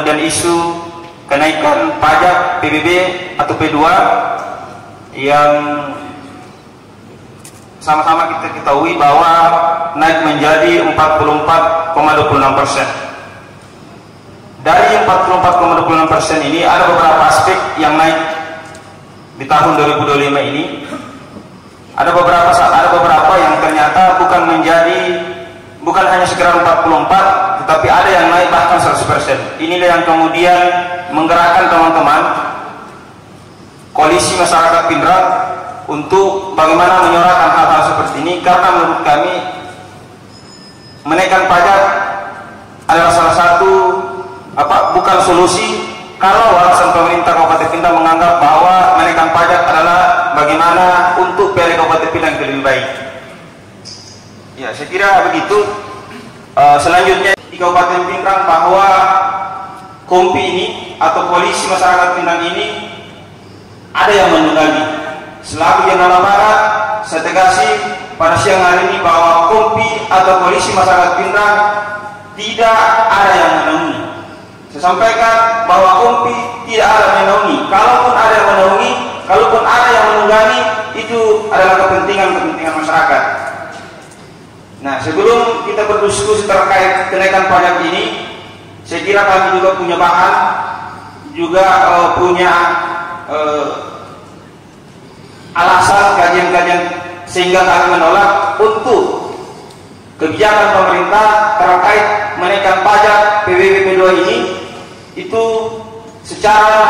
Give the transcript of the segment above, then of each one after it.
kemudian isu kenaikan pajak PBB atau P2 yang sama-sama kita ketahui bahwa naik menjadi 44,26%. Dari 44,26% ini ada beberapa aspek yang naik di tahun 2025 ini. Ada beberapa yang ternyata bukan hanya sekedar 44, tetapi ada yang naik bahkan 100%. Inilah yang kemudian menggerakkan teman-teman koalisi masyarakat Pindrang untuk bagaimana menyuarakan hal-hal seperti ini, karena menurut kami menaikkan pajak adalah salah satu bukan solusi kalau alasan pemerintah Kabupaten Pindrang menganggap bahwa menaikkan pajak adalah bagaimana untuk PLN Kabupaten Pindrang lebih baik. Ya, saya kira begitu. Selanjutnya di Kabupaten Pindrang bahwa KOMPI ini atau Koalisi Masyarakat Pindrang ini ada yang menunggangi. Selaku Jenderal Barat, saya tegasi pada siang hari ini bahwa KOMPI atau Koalisi Masyarakat Pindrang tidak ada yang menaungi. Saya sampaikan bahwa KOMPI tidak ada yang menaungi. Kalaupun ada yang menaungi, kalaupun ada yang menunggangi, itu adalah kepentingan masyarakat. Nah, sebelum kita berdiskusi terkait kenaikan pajak ini, saya kira kami juga punya bahan, juga punya alasan kajian-kajian sehingga kami menolak untuk kebijakan pemerintah terkait menaikkan pajak PBB P2 ini. Itu secara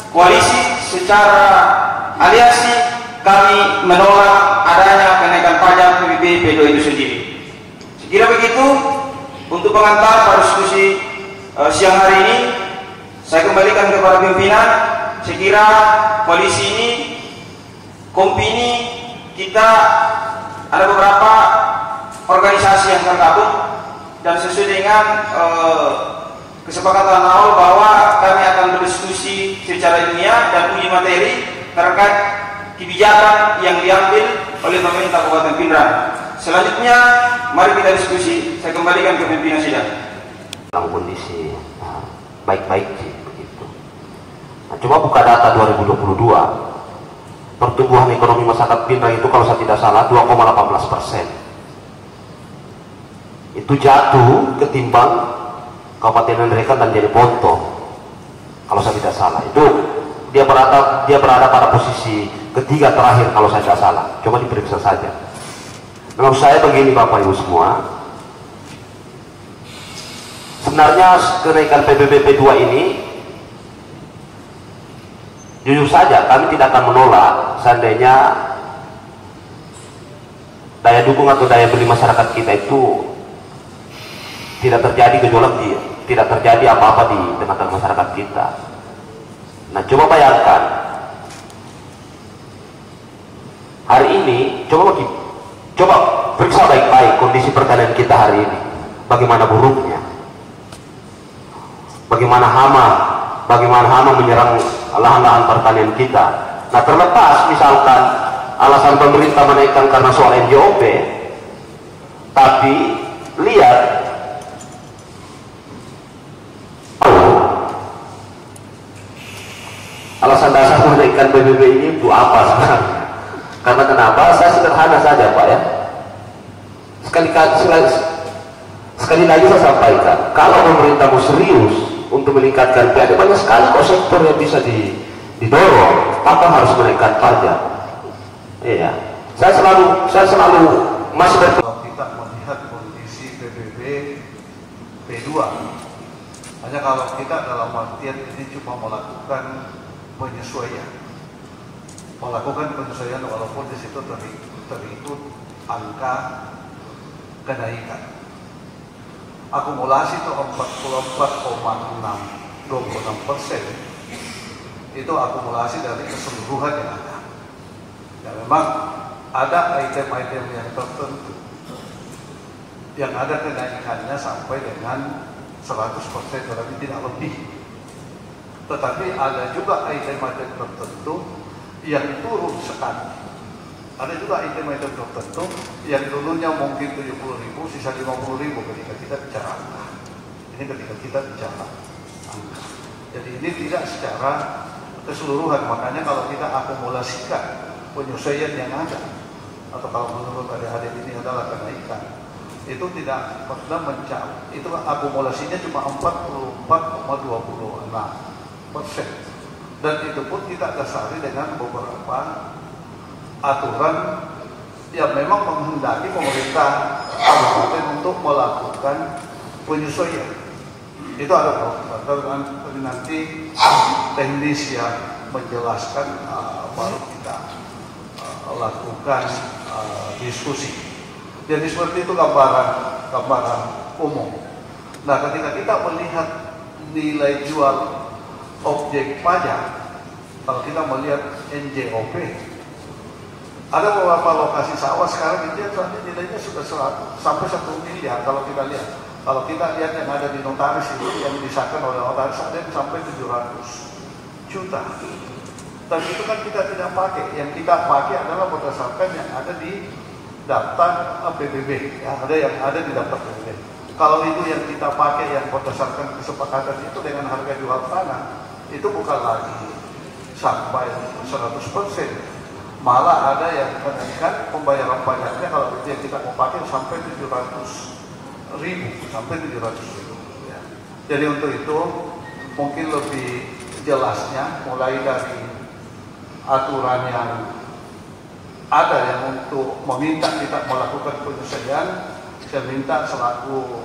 koalisi, secara aliansi kami menolak adanya kenaikan pajak PBB P2 itu sendiri. Sekira begitu untuk pengantar pada diskusi siang hari ini, saya kembalikan kepada pimpinan. Sekira koalisi ini, KOMPI ini, kita ada beberapa organisasi yang tergabung dan sesuai dengan kesepakatan awal bahwa kami akan berdiskusi secara ilmiah dan uji materi terkait kebijakan yang diambil oleh pemerintah Kabupaten Pindrang. Selanjutnya, mari kita diskusi. Saya kembalikan ke pimpinan sidang. Dalam kondisi baik-baik sih begitu. Nah, coba buka data 2022. Pertumbuhan ekonomi masyarakat Pindrang itu kalau saya tidak salah 2,18%. Itu jatuh ketimbang Kabupaten Ngendrekan dan Jadi Ponto. Kalau saya tidak salah, itu dia berada pada posisi ketiga terakhir kalau saya tidak salah. Coba diperiksa saja. Menurut saya begini Bapak Ibu semua, sebenarnya kenaikan PBB P2 ini jujur saja kami tidak akan menolak seandainya daya dukung atau daya beli masyarakat kita itu tidak terjadi gejolak, tidak terjadi apa-apa di tengah-tengah masyarakat kita. Nah, coba bayangkan hari ini, coba periksa baik-baik kondisi pertanian kita hari ini, bagaimana buruknya, bagaimana hama menyerang lahan-lahan pertanian kita. Nah, terlepas misalkan alasan pemerintah menaikkan karena soal NJOP, tapi lihat alasan dasar menaikkan PBB ini untuk apa sebenarnya? Karena kenapa? Saya sederhana saja Pak ya. Sekali lagi saya sampaikan, kalau pemerintah mau serius untuk meningkatkan PAD, banyak sekali kok sektor yang bisa didorong tanpa harus menaikkan pajak. Iya, saya selalu masih kalau kita melihat kondisi PBB P2, hanya kalau kita dalam artian ini cuma melakukan penyesuaian walaupun di situ terikut angka kenaikan. Akumulasi itu 44,26%. Itu akumulasi dari keseluruhan yang ada. Ya, memang ada item-item yang tertentu yang ada kenaikannya sampai dengan 100%, tetapi tidak lebih. Tetapi ada juga item-item tertentu yang turun sekali. Ada juga item-item tertentu yang dulunya mungkin 70.000, sisa 50.000 ketika kita bicara. Ini ketika kita bicara Jadi ini tidak secara keseluruhan, makanya kalau kita akumulasikan penyesuaian yang ada, atau kalau menurut adik-adik ini adalah kenaikan, itu tidak pernah mencapai, itu akumulasinya cuma 44,26%. Dan itu pun kita dasari dengan beberapa aturan yang memang menghendaki pemerintah kabupaten untuk melakukan penyesuaian. Itu ada program nanti teknis yang menjelaskan, baru kita lakukan diskusi. Jadi seperti itu gambaran umum. Nah, ketika kita melihat nilai jual objek pajak, kalau kita melihat NJOP, ada beberapa lokasi sawah sekarang itu nilainya sudah 100 sampai 1 miliar. Kalau kita lihat yang ada di notaris itu, yang disahkan oleh notaris, ada yang sampai 700 juta. Dan itu kan kita tidak pakai. Yang kita pakai adalah berdasarkan yang ada di daftar PBB, ya, ada yang ada di daftar PBB. Kalau itu yang kita pakai yang berdasarkan kesepakatan itu dengan harga jual tanah, itu bukan lagi sampai 100%. Malah ada yang kenaikan pembayaran pajaknya kalau yang kita mau pakai sampai 700.000 sampai 700.000. Ya. Jadi untuk itu mungkin lebih jelasnya mulai dari aturan yang ada yang untuk meminta kita melakukan penyesuaian. Saya minta selaku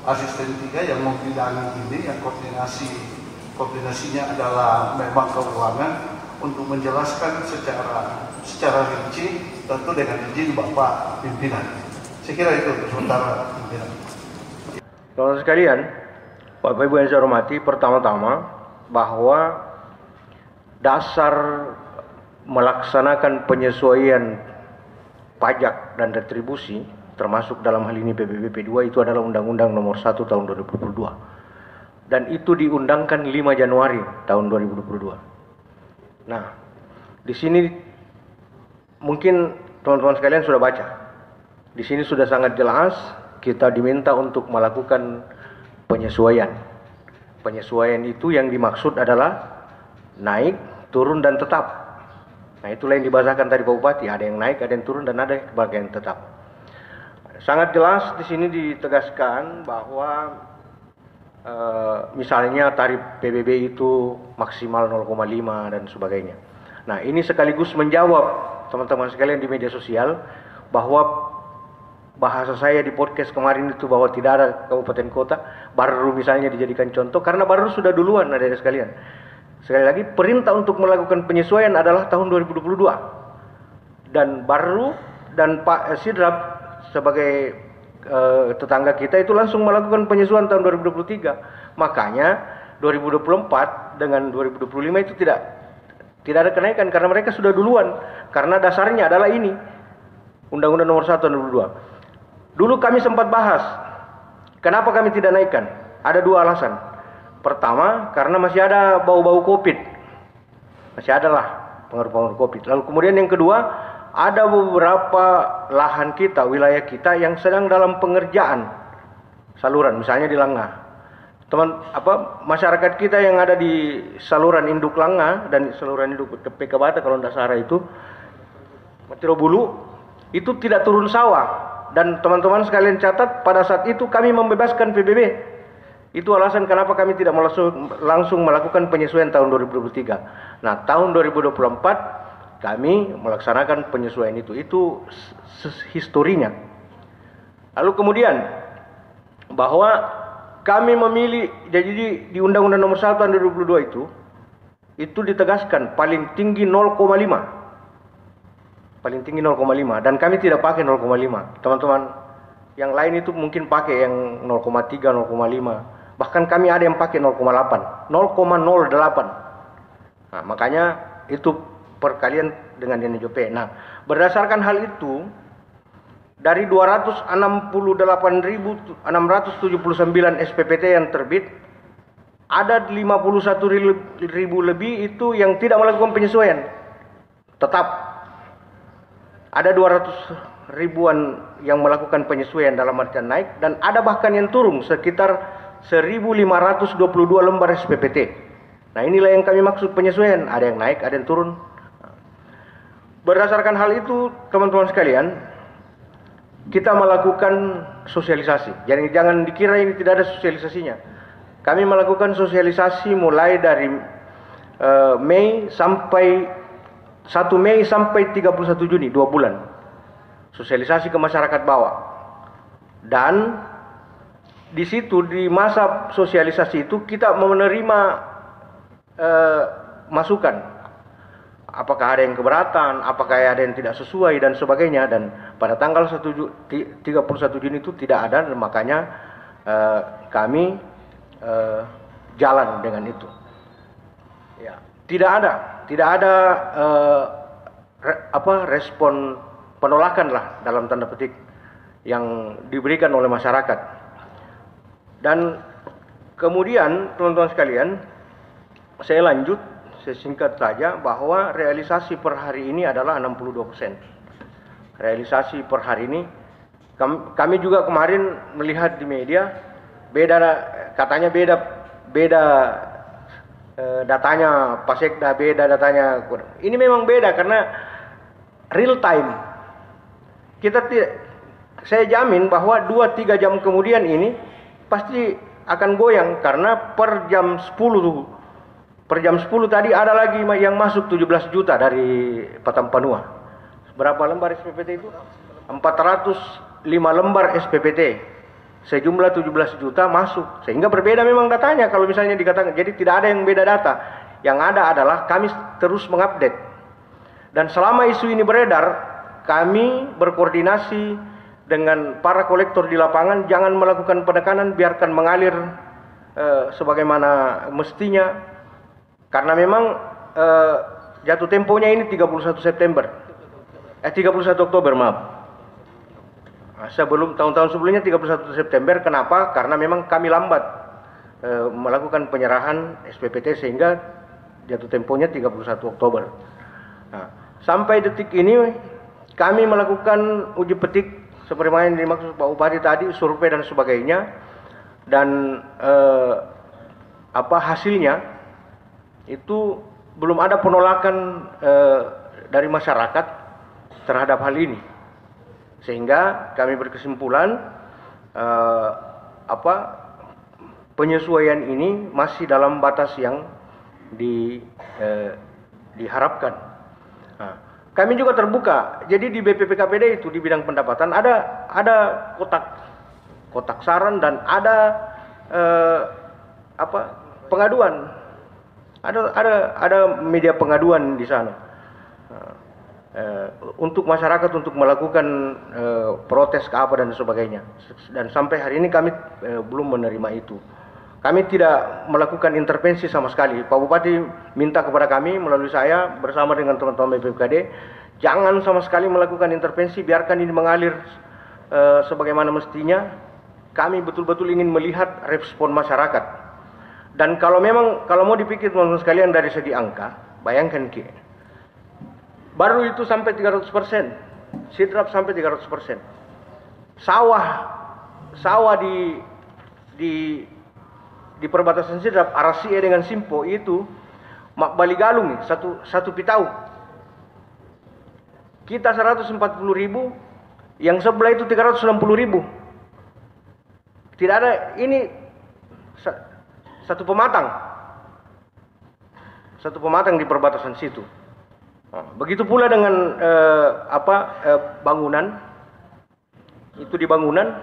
asisten 3 yang membidangi ini, yang koordinasinya adalah memang keuangan, untuk menjelaskan secara rinci, tentu dengan izin Bapak pimpinan. Saya kira itu sementara pimpinan. Teman-teman sekalian, Bapak Ibu yang saya hormati, pertama-tama bahwa dasar melaksanakan penyesuaian pajak dan retribusi, termasuk dalam hal ini PBBP 2, itu adalah Undang-Undang Nomor 1 Tahun 2022. Dan itu diundangkan 5 Januari tahun 2022. Nah, di sini mungkin teman-teman sekalian sudah baca. Di sini sudah sangat jelas kita diminta untuk melakukan penyesuaian. Penyesuaian itu yang dimaksud adalah naik, turun, dan tetap. Nah, itulah yang dibahasakan tadi Pak Bupati, ada yang naik, ada yang turun, dan ada yang tetap. Sangat jelas di sini ditegaskan bahwa misalnya tarif PBB itu maksimal 0,5 dan sebagainya. Nah, ini sekaligus menjawab teman-teman sekalian di media sosial bahwa bahasa saya di podcast kemarin itu bahwa tidak ada kabupaten kota, baru misalnya dijadikan contoh, karena baru sudah duluan adik-adik sekalian. Sekali lagi, perintah untuk melakukan penyesuaian adalah tahun 2022. Dan baru dan Pak Sidrap sebagai tetangga kita itu langsung melakukan penyesuaian tahun 2023. Makanya 2024 dengan 2025 itu tidak ada kenaikan karena mereka sudah duluan. Karena dasarnya adalah ini, Undang-Undang Nomor 1 Tahun 2022. Dulu kami sempat bahas, kenapa kami tidak naikkan? Ada 2 alasan. Pertama, karena masih ada bau-bau COVID. Masih ada lah pengaruh-pengaruh COVID. Lalu kemudian yang kedua, ada beberapa lahan kita, wilayah kita yang sedang dalam pengerjaan saluran, misalnya di Langah. Masyarakat kita yang ada di saluran induk Langah dan saluran induk PK Bata kalau tidak salah itu, Matirobulu, itu tidak turun sawah. Dan teman-teman sekalian catat, pada saat itu kami membebaskan PBB. Itu alasan kenapa kami tidak langsung melakukan penyesuaian tahun 2023. Nah, tahun 2024 kami melaksanakan penyesuaian itu historinya. Lalu kemudian bahwa kami memilih, jadi di Undang-Undang Nomor 1 Tahun 2022 itu ditegaskan paling tinggi 0,5. Paling tinggi 0,5 dan kami tidak pakai 0,5. Teman-teman yang lain itu mungkin pakai yang 0,3, 0,5. Bahkan kami ada yang pakai 0,8, 0,08. Nah, makanya itu perkalian dengan NJOP. Nah, berdasarkan hal itu, dari 268.679 SPPT yang terbit, ada 51.000 lebih itu yang tidak melakukan penyesuaian. Tetap ada 200 ribuan yang melakukan penyesuaian dalam artian naik, dan ada bahkan yang turun sekitar 1522 lembar SPPT. Nah, inilah yang kami maksud penyesuaian, ada yang naik, ada yang turun. Berdasarkan hal itu, teman-teman sekalian, kita melakukan sosialisasi. Jadi jangan dikira ini tidak ada sosialisasinya. Kami melakukan sosialisasi mulai dari Mei sampai 1 Mei sampai 31 Juni, 2 bulan. Sosialisasi ke masyarakat bawah. Dan di situ di masa sosialisasi itu kita menerima masukan. Apakah ada yang keberatan, apakah ada yang tidak sesuai dan sebagainya, dan pada tanggal 31 Juni itu tidak ada, dan makanya kami jalan dengan itu. Ya, tidak ada respon penolakan lah dalam tanda petik yang diberikan oleh masyarakat. Dan kemudian teman-teman sekalian, saya lanjut sesingkat saja bahwa realisasi per hari ini adalah 62%. Realisasi per hari ini, kami juga kemarin melihat di media, katanya beda datanya Pasekda, beda datanya. Ini memang beda karena real time. Saya jamin bahwa 2-3 jam kemudian ini pasti akan goyang, karena per jam 10 tadi ada lagi yang masuk 17 juta dari Patampanua. Berapa lembar SPPT itu? 405 lembar SPPT. Sejumlah 17 juta masuk. Sehingga berbeda memang datanya kalau misalnya dikatakan. Jadi tidak ada yang beda data. Yang ada adalah kami terus mengupdate. Dan selama isu ini beredar, kami berkoordinasi dengan para kolektor di lapangan, jangan melakukan penekanan, biarkan mengalir sebagaimana mestinya. Karena memang jatuh temponya ini 31 Oktober, maaf. Sebelum tahun-tahun sebelumnya 31 September, kenapa? Karena memang kami lambat melakukan penyerahan SPPT sehingga jatuh temponya 31 Oktober. Nah, sampai detik ini kami melakukan uji petik seperti yang dimaksud Pak Bupati tadi, survei dan sebagainya, dan hasilnya itu belum ada penolakan dari masyarakat terhadap hal ini, sehingga kami berkesimpulan penyesuaian ini masih dalam batas yang diharapkan. Nah, kami juga terbuka. Jadi di BPPKPD itu di bidang pendapatan ada kotak saran dan ada pengaduan. Ada media pengaduan di sana untuk masyarakat untuk melakukan protes ke apa dan sebagainya. Dan sampai hari ini kami belum menerima itu. Kami tidak melakukan intervensi sama sekali. Pak Bupati minta kepada kami melalui saya bersama dengan teman-teman BPPKD, jangan sama sekali melakukan intervensi, biarkan ini mengalir sebagaimana mestinya. Kami betul-betul ingin melihat respon masyarakat. Dan kalau mau dipikir teman-teman sekalian dari segi angka, bayangkan baru itu sampai 300%, sidrap sampai 300%. Sawah di perbatasan sidrap Arasie dengan Simpo itu Baligalung satu pitau. Kita 140.000, yang sebelah itu 360.000. Tidak ada ini. Satu pematang di perbatasan situ. Begitu pula dengan bangunan. Itu di bangunan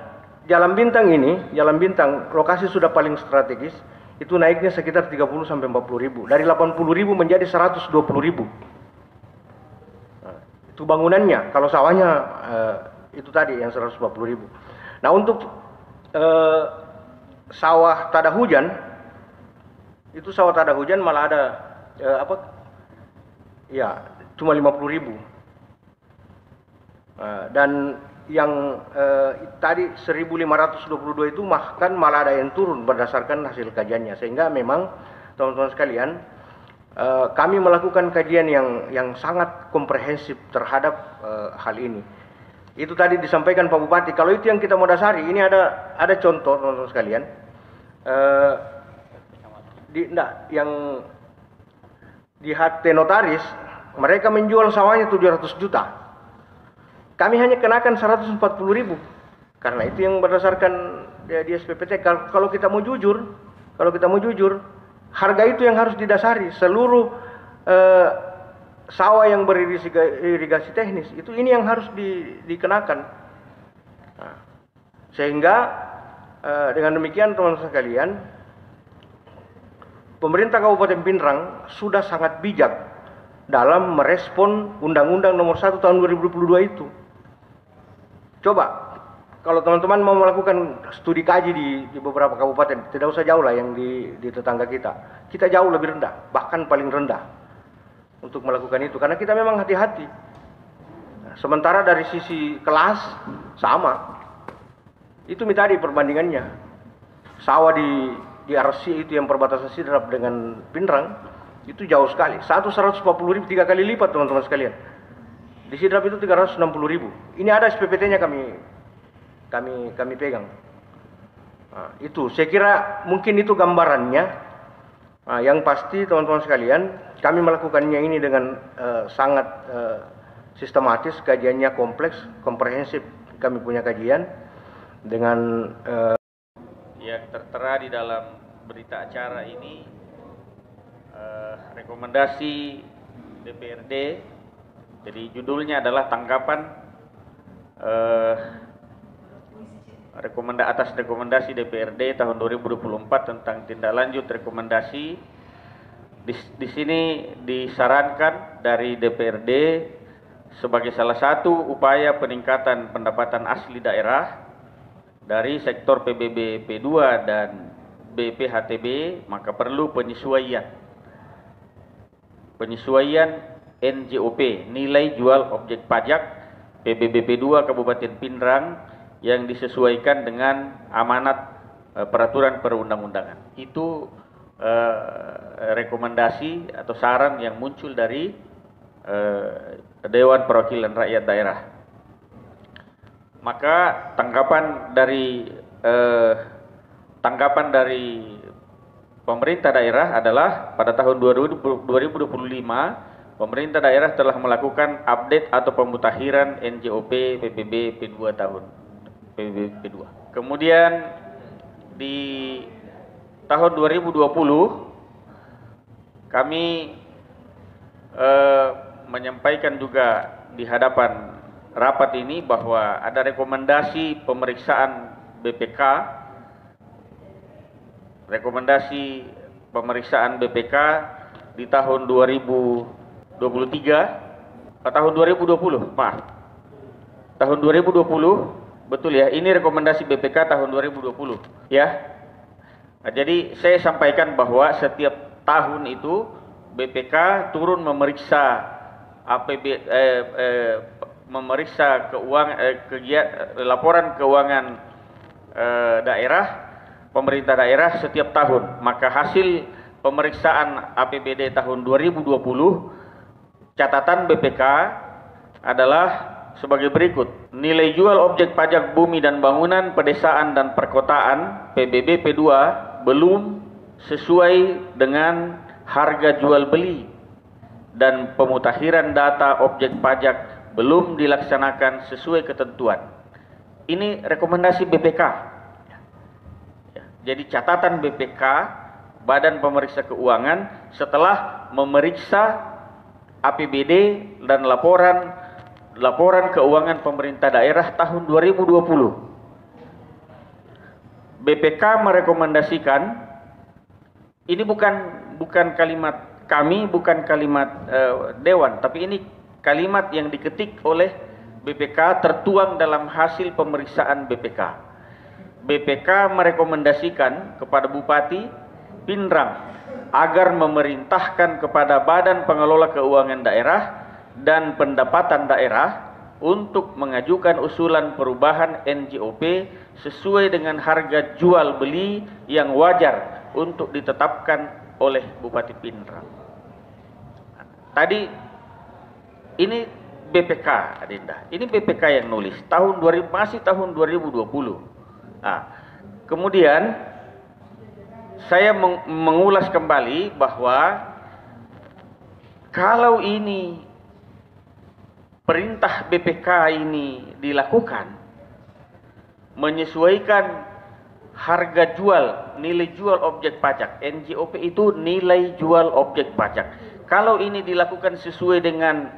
Jalan Bintang ini, Jalan Bintang lokasi sudah paling strategis, itu naiknya sekitar 30 sampai 40.000. Dari 80.000 menjadi 120.000. Itu bangunannya. Kalau sawahnya itu tadi yang 140.000. Nah, untuk sawah tada hujan, itu sawah tada hujan malah ada cuma 50.000. Dan yang tadi 1.522 itu malah ada yang turun berdasarkan hasil kajiannya. Sehingga memang teman-teman sekalian, kami melakukan kajian yang sangat komprehensif terhadap hal ini. Itu tadi disampaikan Pak Bupati. Kalau itu yang kita mau dasari, ini ada contoh teman-teman sekalian. yang di HT notaris mereka menjual sawahnya 700 juta. Kami hanya kenakan 140.000. Karena itu yang berdasarkan di SPPT. Kalau kita mau jujur, harga itu yang harus didasari. Seluruh sawah yang beririgasi teknis itu ini yang harus dikenakan. Nah, sehingga dengan demikian teman-teman sekalian, pemerintah Kabupaten Pindrang sudah sangat bijak dalam merespon Undang-Undang Nomor 1 Tahun 2022 itu. Coba kalau teman-teman mau melakukan studi kaji di beberapa kabupaten, tidak usah jauh lah yang di tetangga kita jauh lebih rendah, bahkan paling rendah untuk melakukan itu, karena kita memang hati-hati. Nah, sementara dari sisi kelas sama, itu tadi perbandingannya. Sawah di RC itu yang perbatasan Sidrap dengan Pindrang itu jauh sekali. 140.000, 3 kali lipat teman-teman sekalian. Di Sidrap itu 360.000. Ini ada SPPT-nya kami pegang. Nah, itu saya kira mungkin itu gambarannya. Nah, yang pasti teman-teman sekalian, kami melakukannya ini dengan sangat sistematis, kajiannya kompleks, komprehensif. Kami punya kajian dengan yang tertera di dalam berita acara ini, rekomendasi DPRD. Jadi judulnya adalah tanggapan atas rekomendasi DPRD tahun 2024 tentang tindak lanjut rekomendasi. Di sini disarankan dari DPRD sebagai salah satu upaya peningkatan pendapatan asli daerah dari sektor PBB P2 dan BPHTB, maka perlu penyesuaian NJOP, nilai jual objek pajak PBB P2 Kabupaten Pindrang, yang disesuaikan dengan amanat peraturan perundang-undangan. Itu rekomendasi atau saran yang muncul dari Dewan Perwakilan Rakyat Daerah. Maka tanggapan dari pemerintah daerah adalah pada tahun 2025 pemerintah daerah telah melakukan update atau pemutakhiran NJOP PBB P2 tahun PBB P2. Kemudian di tahun 2020 kami menyampaikan juga di hadapan rapat ini bahwa ada rekomendasi pemeriksaan BPK, di tahun 2023, tahun 2020, maaf, tahun 2020, betul ya, ini rekomendasi BPK tahun 2020, ya. Nah, jadi saya sampaikan bahwa setiap tahun itu BPK turun memeriksa laporan keuangan daerah, pemerintah daerah setiap tahun. Maka hasil pemeriksaan APBD tahun 2020, catatan BPK adalah sebagai berikut. Nilai jual objek pajak bumi dan bangunan pedesaan dan perkotaan PBB P2 belum sesuai dengan harga jual beli, dan pemutakhiran data objek pajak belum dilaksanakan sesuai ketentuan. Ini rekomendasi BPK. Jadi catatan BPK, Badan Pemeriksa Keuangan, setelah memeriksa APBD dan laporan keuangan pemerintah daerah tahun 2020. BPK merekomendasikan, ini bukan kalimat kami, bukan kalimat Dewan, tapi ini kalimat yang diketik oleh BPK, tertuang dalam hasil pemeriksaan BPK. BPK merekomendasikan kepada Bupati Pindrang agar memerintahkan kepada Badan Pengelola Keuangan Daerah dan Pendapatan Daerah untuk mengajukan usulan perubahan NJOP sesuai dengan harga jual beli yang wajar untuk ditetapkan oleh Bupati Pindrang. Tadi ini BPK, Adinda. Ini BPK yang nulis masih tahun 2020. Nah, kemudian saya mengulas kembali bahwa kalau ini perintah BPK ini dilakukan, menyesuaikan harga jual, nilai jual objek pajak. NJOP itu nilai jual objek pajak. Kalau ini dilakukan sesuai dengan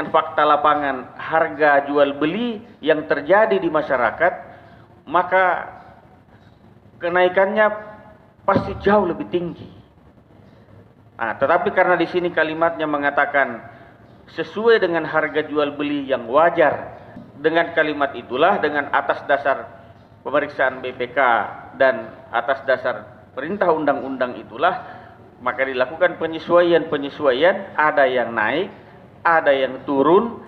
fakta lapangan harga jual beli yang terjadi di masyarakat, maka kenaikannya pasti jauh lebih tinggi. Nah, tetapi karena di sini kalimatnya mengatakan sesuai dengan harga jual beli yang wajar, dengan kalimat itulah, dengan atas dasar pemeriksaan BPK dan atas dasar perintah undang-undang itulah, maka dilakukan penyesuaian, ada yang naik, ada yang turun,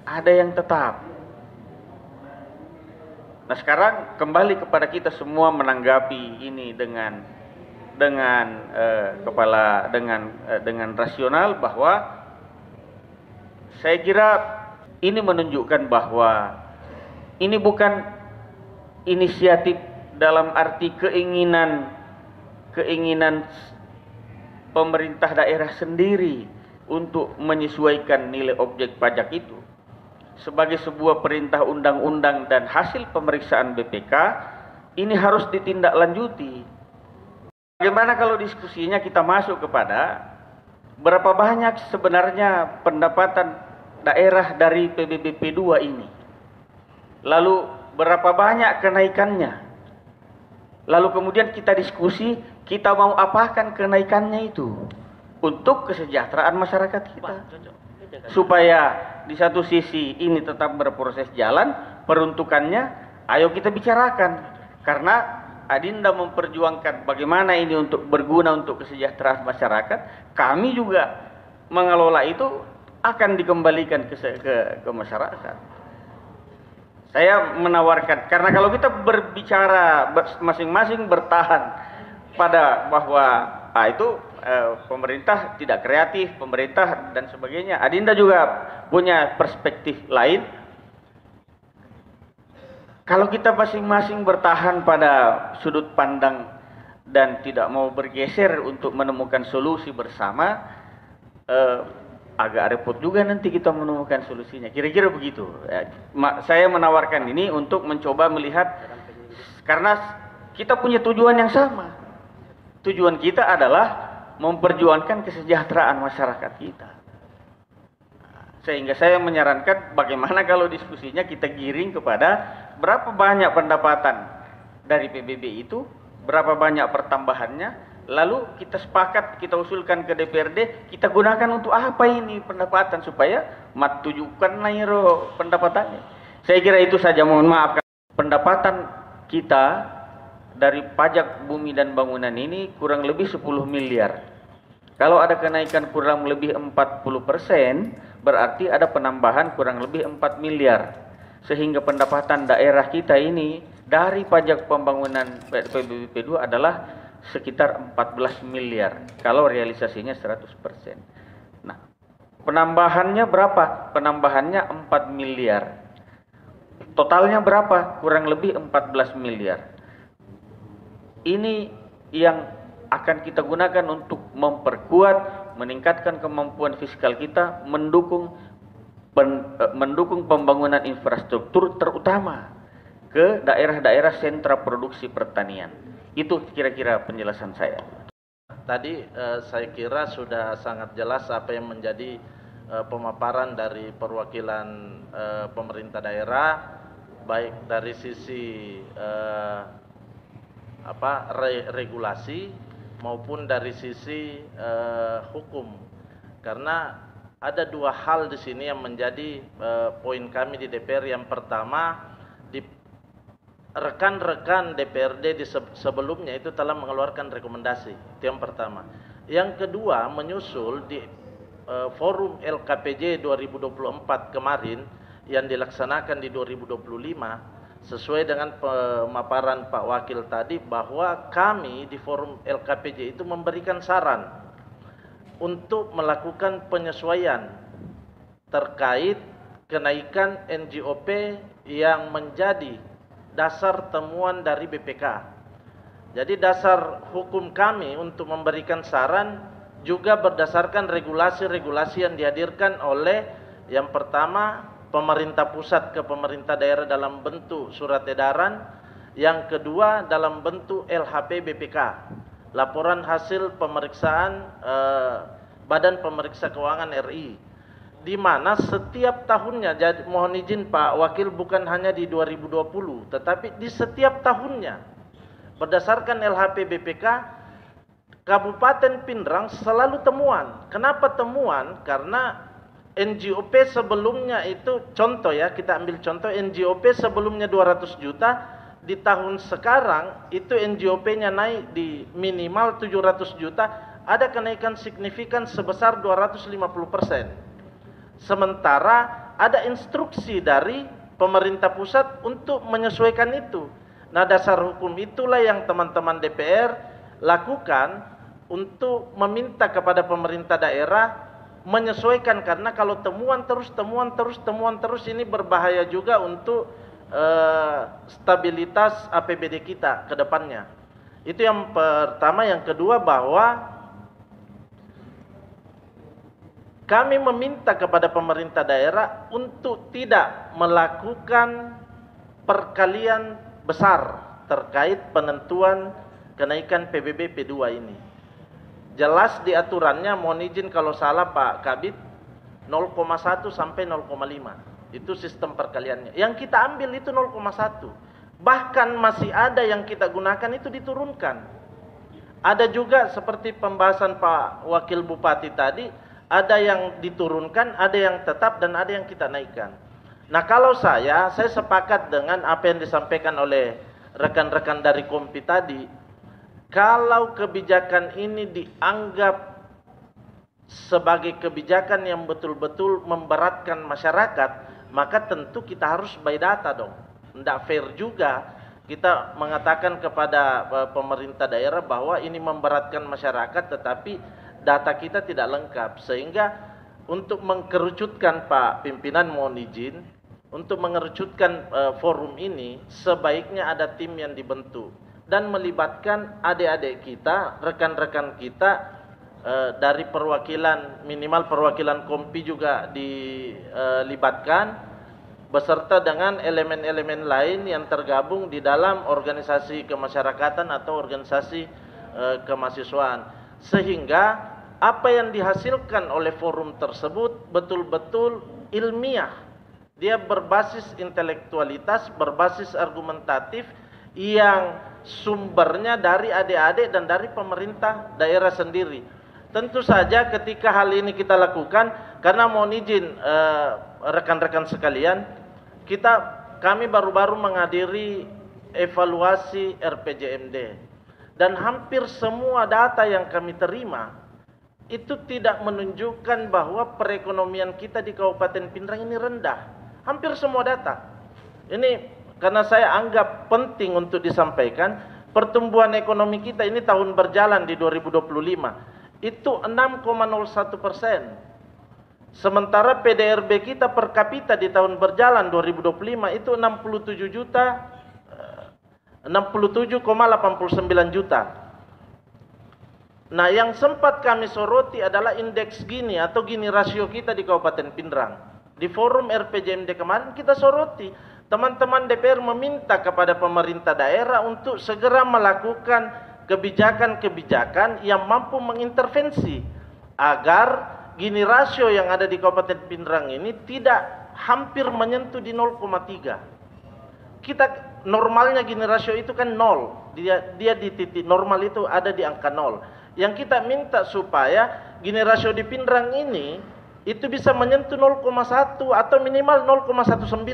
ada yang tetap. Nah, sekarang kembali kepada kita semua menanggapi ini dengan rasional, bahwa saya kira ini menunjukkan bahwa ini bukan inisiatif dalam arti keinginan pemerintah daerah sendiri untuk menyesuaikan nilai objek pajak itu. Sebagai sebuah perintah undang-undang dan hasil pemeriksaan BPK, ini harus ditindaklanjuti. Bagaimana kalau diskusinya kita masuk kepada berapa banyak sebenarnya pendapatan daerah dari PBBP 2 ini? Lalu berapa banyak kenaikannya? Lalu kemudian kita diskusi, kita mau apakan kenaikannya itu untuk kesejahteraan masyarakat kita. Supaya di satu sisi ini tetap berproses jalan, peruntukannya ayo kita bicarakan. Karena Adinda memperjuangkan bagaimana ini untuk berguna untuk kesejahteraan masyarakat, kami juga mengelola itu akan dikembalikan ke masyarakat. Saya menawarkan, karena kalau kita berbicara masing-masing bertahan pada bahwa pemerintah tidak kreatif, pemerintah dan sebagainya, Adinda juga punya perspektif lain. Kalau kita masing-masing bertahan pada sudut pandang dan tidak mau bergeser untuk menemukan solusi bersama, agak repot juga nanti kita menemukan solusinya. Kira-kira begitu. Saya menawarkan ini untuk mencoba melihat, karena kita punya tujuan yang sama. Tujuan kita adalah memperjuangkan kesejahteraan masyarakat kita. Sehingga saya menyarankan bagaimana kalau diskusinya kita giring kepada berapa banyak pendapatan dari PBB itu, berapa banyak pertambahannya, lalu kita sepakat, kita usulkan ke DPRD, kita gunakan untuk apa ini pendapatan supaya tujukan nairo pendapatannya. Saya kira itu saja, mohon maaf. Pendapatan kita dari pajak bumi dan bangunan ini kurang lebih 10 miliar. Kalau ada kenaikan kurang lebih 40%, berarti ada penambahan kurang lebih 4 miliar. Sehingga pendapatan daerah kita ini dari pajak pembangunan PBBP 2 adalah sekitar 14 miliar. Kalau realisasinya 100%. Nah, penambahannya berapa? Penambahannya 4 miliar. Totalnya berapa? Kurang lebih 14 miliar. Ini yang akan kita gunakan untuk memperkuat, meningkatkan kemampuan fiskal kita, mendukung pembangunan infrastruktur, terutama ke daerah-daerah sentra produksi pertanian. Itu kira-kira penjelasan saya. Tadi saya kira sudah sangat jelas apa yang menjadi pemaparan dari perwakilan pemerintah daerah, baik dari sisi regulasi maupun dari sisi hukum. Karena ada dua hal di sini yang menjadi poin kami di DPR. Yang pertama, di rekan-rekan DPRD di sebelumnya itu telah mengeluarkan rekomendasi. Itu yang pertama. Yang kedua, menyusul di forum LKPJ 2024 kemarin yang dilaksanakan di 2025, sesuai dengan pemaparan Pak Wakil tadi, bahwa kami di forum LKPJ itu memberikan saran untuk melakukan penyesuaian terkait kenaikan NJOP yang menjadi dasar temuan dari BPK. Jadi dasar hukum kami untuk memberikan saran juga berdasarkan regulasi-regulasi yang dihadirkan oleh yang pertama pemerintah pusat ke pemerintah daerah dalam bentuk surat edaran, yang kedua dalam bentuk LHP BPK, laporan hasil pemeriksaan Badan Pemeriksa Keuangan RI, di mana setiap tahunnya, jadi mohon izin Pak Wakil, bukan hanya di 2020 tetapi di setiap tahunnya berdasarkan LHP BPK Kabupaten Pindrang selalu temuan. Kenapa temuan? Karena NJOP sebelumnya itu, contoh ya, kita ambil contoh NJOP sebelumnya 200 juta, di tahun sekarang itu NJOP-nya naik di minimal 700 juta, ada kenaikan signifikan sebesar 250%. Sementara ada instruksi dari pemerintah pusat untuk menyesuaikan itu. Nah, dasar hukum itulah yang teman-teman DPR lakukan untuk meminta kepada pemerintah daerah menyesuaikan, karena kalau temuan terus ini berbahaya juga untuk stabilitas APBD kita ke depannya. Itu yang pertama. Yang kedua, bahwa kami meminta kepada pemerintah daerah untuk tidak melakukan perkalian besar terkait penentuan kenaikan PBB P2 ini. Jelas di aturannya, mohon izin kalau salah Pak Kabid, 0,1 sampai 0,5. Itu sistem perkaliannya. Yang kita ambil itu 0,1. Bahkan masih ada yang kita gunakan itu diturunkan. Ada juga seperti pembahasan Pak Wakil Bupati tadi, ada yang diturunkan, ada yang tetap, dan ada yang kita naikkan. Nah, kalau saya sepakat dengan apa yang disampaikan oleh rekan-rekan dari Kompi tadi. Kalau kebijakan ini dianggap sebagai kebijakan yang betul-betul memberatkan masyarakat, maka tentu kita harus by data dong. Tidak fair juga kita mengatakan kepada pemerintah daerah bahwa ini memberatkan masyarakat tetapi data kita tidak lengkap. Sehingga untuk mengerucutkan, Pak Pimpinan mohon izin, untuk mengerucutkan forum ini sebaiknya ada tim yang dibentuk dan melibatkan adik-adik kita, rekan-rekan kita dari perwakilan, minimal perwakilan Kompi juga dilibatkan, beserta dengan elemen-elemen lain yang tergabung di dalam organisasi kemasyarakatan atau organisasi kemahasiswaan. Sehingga apa yang dihasilkan oleh forum tersebut betul-betul ilmiah. Dia berbasis intelektualitas, berbasis argumentatif, yang sumbernya dari adik-adik dan dari pemerintah daerah sendiri. Tentu saja ketika hal ini kita lakukan, karena mohon izin rekan-rekan sekalian, kami baru-baru menghadiri evaluasi RPJMD, dan hampir semua data yang kami terima itu tidak menunjukkan bahwa perekonomian kita di Kabupaten Pindrang ini rendah. Hampir semua data. Ini karena saya anggap penting untuk disampaikan, pertumbuhan ekonomi kita ini tahun berjalan di 2025 itu 6,01%. Sementara PDRB kita per kapita di tahun berjalan 2025 itu 67,89 juta. Nah, yang sempat kami soroti adalah indeks Gini atau Gini rasio kita di Kabupaten Pindrang. Di forum RPJMD kemarin kita soroti. Teman-teman DPR meminta kepada pemerintah daerah untuk segera melakukan kebijakan-kebijakan yang mampu mengintervensi agar Gini rasio yang ada di Kabupaten Pindrang ini tidak hampir menyentuh di 0,3. Kita normalnya Gini rasio itu kan 0. Dia di titik normal itu ada di angka 0. Yang kita minta supaya Gini rasio di Pindrang ini itu bisa menyentuh 0,1 atau minimal 0,19.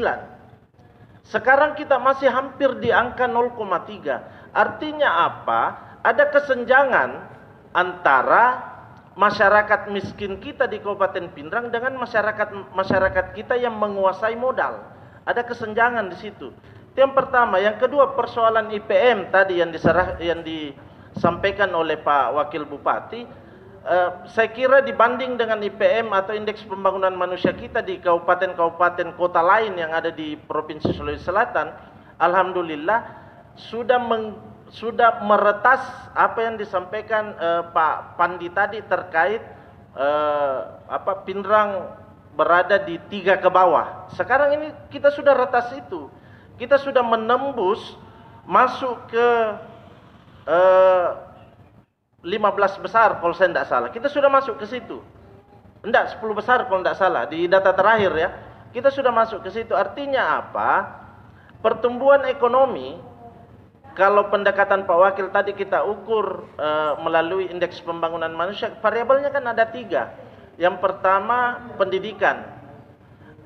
Sekarang kita masih hampir di angka 0,3. Artinya apa? Ada kesenjangan antara masyarakat miskin kita di Kabupaten Pindrang dengan masyarakat kita yang menguasai modal. Ada kesenjangan di situ. Itu yang pertama. Yang kedua, persoalan IPM tadi yang disampaikan oleh Pak Wakil Bupati. Saya kira dibanding dengan IPM atau indeks pembangunan manusia kita di kabupaten-kabupaten kota lain yang ada di Provinsi Sulawesi Selatan, alhamdulillah sudah meretas apa yang disampaikan Pak Pandi tadi terkait Pindrang berada di 3 ke bawah. Sekarang ini kita sudah retas itu. Kita sudah menembus masuk ke 15 besar kalau saya tidak salah. Kita sudah masuk ke situ. Enggak, 10 besar kalau tidak salah di data terakhir ya. Kita sudah masuk ke situ. Artinya apa? Pertumbuhan ekonomi, kalau pendekatan Pak Wakil tadi kita ukur melalui indeks pembangunan manusia, variabelnya kan ada 3. Yang pertama pendidikan.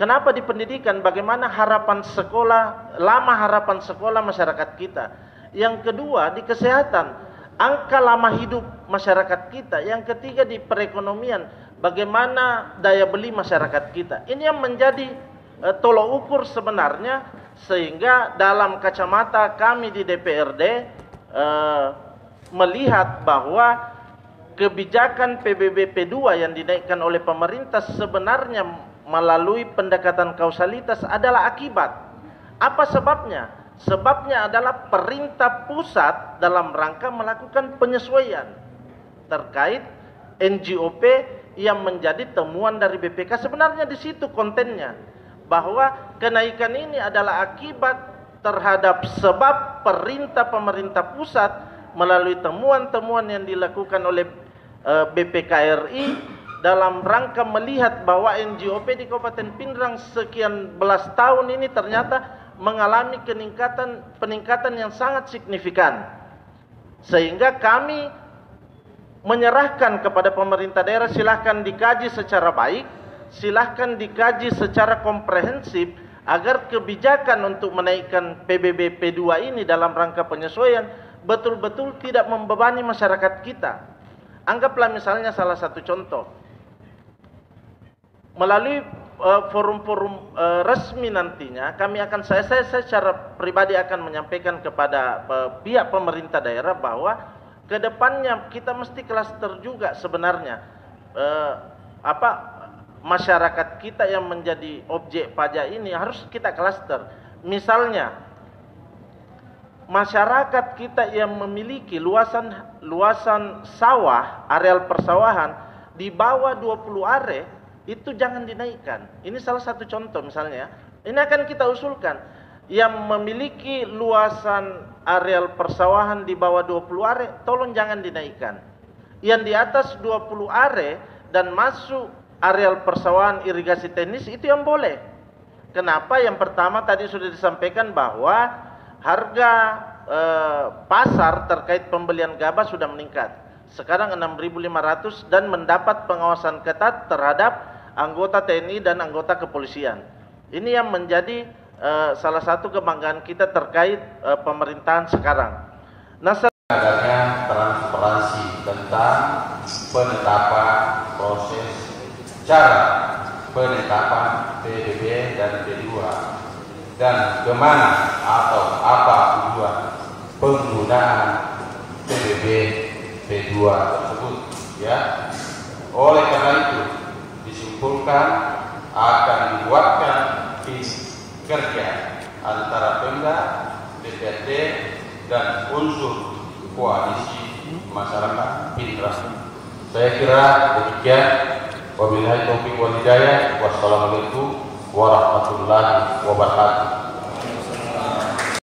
Kenapa di pendidikan? Bagaimana harapan sekolah, lama harapan sekolah masyarakat kita. Yang kedua di kesehatan, angka lama hidup masyarakat kita. Yang ketiga di perekonomian, bagaimana daya beli masyarakat kita. Ini yang menjadi tolok ukur sebenarnya, sehingga dalam kacamata kami di DPRD melihat bahwa kebijakan PBB P2 yang dinaikkan oleh pemerintah sebenarnya melalui pendekatan kausalitas adalah akibat. Apa sebabnya? Sebabnya adalah perintah pusat dalam rangka melakukan penyesuaian terkait NJOP yang menjadi temuan dari BPK. Sebenarnya di situ kontennya, bahwa kenaikan ini adalah akibat terhadap sebab perintah pemerintah pusat melalui temuan-temuan yang dilakukan oleh BPKRI dalam rangka melihat bahwa NJOP di Kabupaten Pindrang sekian belas tahun ini ternyata mengalami peningkatan yang sangat signifikan, sehingga kami menyerahkan kepada pemerintah daerah, silahkan dikaji secara baik, silahkan dikaji secara komprehensif agar kebijakan untuk menaikkan PBB P2 ini dalam rangka penyesuaian betul-betul tidak membebani masyarakat kita. Anggaplah misalnya salah satu contoh, melalui forum-forum resmi nantinya kami akan, saya secara pribadi akan menyampaikan kepada pihak pemerintah daerah bahwa kedepannya kita mesti klaster juga sebenarnya masyarakat kita yang menjadi objek pajak ini harus kita klaster. Misalnya masyarakat kita yang memiliki luasan sawah, areal persawahan di bawah 20 are itu jangan dinaikkan. Ini salah satu contoh misalnya. Ini akan kita usulkan. Yang memiliki luasan areal persawahan di bawah 20 are tolong jangan dinaikkan. Yang di atas 20 are dan masuk areal persawahan irigasi teknis itu yang boleh. Kenapa? Yang pertama tadi sudah disampaikan bahwa harga pasar terkait pembelian gabah sudah meningkat. Sekarang 6.500 dan mendapat pengawasan ketat terhadap anggota TNI dan anggota kepolisian. Ini yang menjadi salah satu kebanggaan kita terkait pemerintahan sekarang. Nah, adanya transparansi tentang penetapan proses cara penetapan PBB dan P2 dan kemana atau apa tujuan penggunaan PBB P2 tersebut, ya. Oleh karena itu disimpulkan akan dibuatkan tim kerja antara Pemda, DPRD dan unsur koalisi masyarakat Pindrang. Saya kira demikian. Wabillahi taufiq wal hidayah. Wassalamualaikum warahmatullahi wabarakatuh.